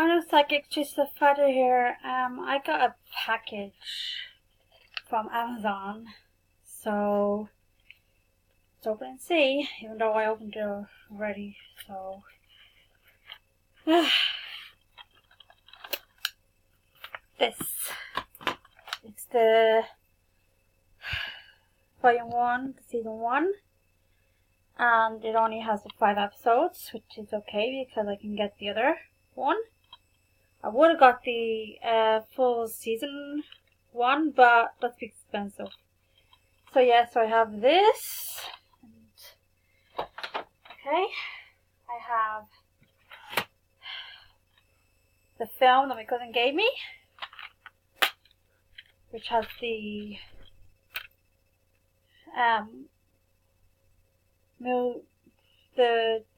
Hello Psychic, just a fighter here. I got a package from Amazon, so let's open and see, even though I opened it already, so this it's the volume 1, season 1, and it only has the 5 episodes, which is okay because I can get the other one. I would have got the full season 1, but that's expensive. So yeah, so I have this. And, okay, I have the film that my cousin gave me, which has the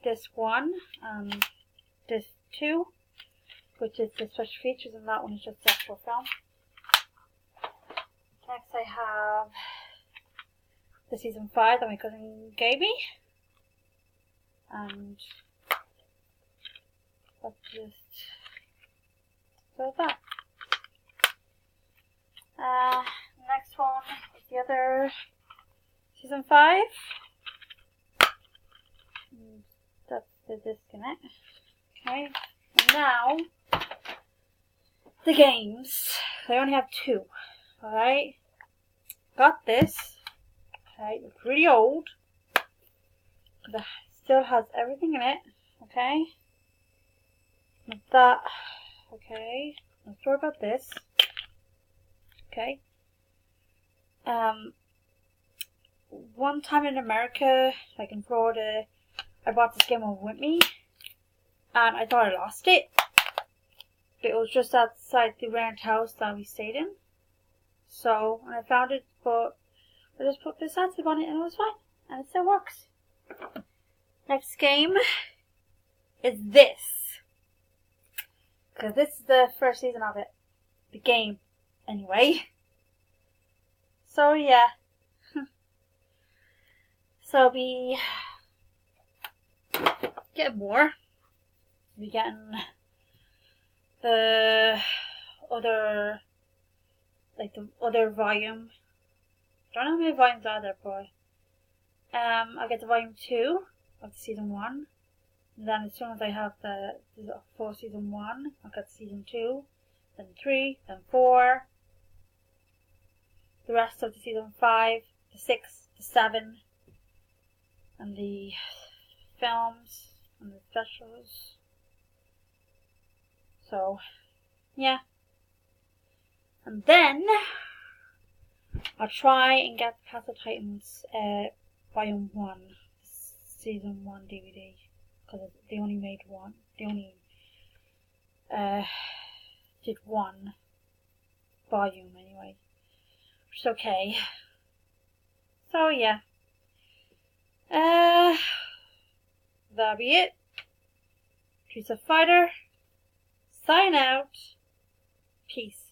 disc 1 and disc 2, which is the special features, and that one is just the actual film. Next I have the season 5 that my cousin gave me, and that's just so that. Next one is the other season 5. That's the disc in it. Okay, and now the games. I only have 2. Alright, got this. Okay, it's really old, but it still has everything in it. Okay, with that. Okay, let's talk about this. Okay, one time in America, like in Florida, I bought this game home with me, and I thought I lost it. But it was just outside the rent house that we stayed in. So, when I found it, but I just put this adhesive on it and it was fine. And it still works. Next game is this. Because this is the first season of it. The game, anyway. So, yeah. So, we get more. We getting the other, like the other volume. I don't know how many volumes are there, but I'll get the volume 2 of the season 1. And then as soon as I have the full season 1, I'll get season 2, then 3, then 4. The rest of the season 5, the 6, the 7, and the films and the specials. So, yeah. And then I'll try and get Castle Titans volume 1, season 1 DVD, because they only made one. They only did 1 volume anyway, which is okay. So yeah, that'll be it. She's a fighter. Sign out. Peace.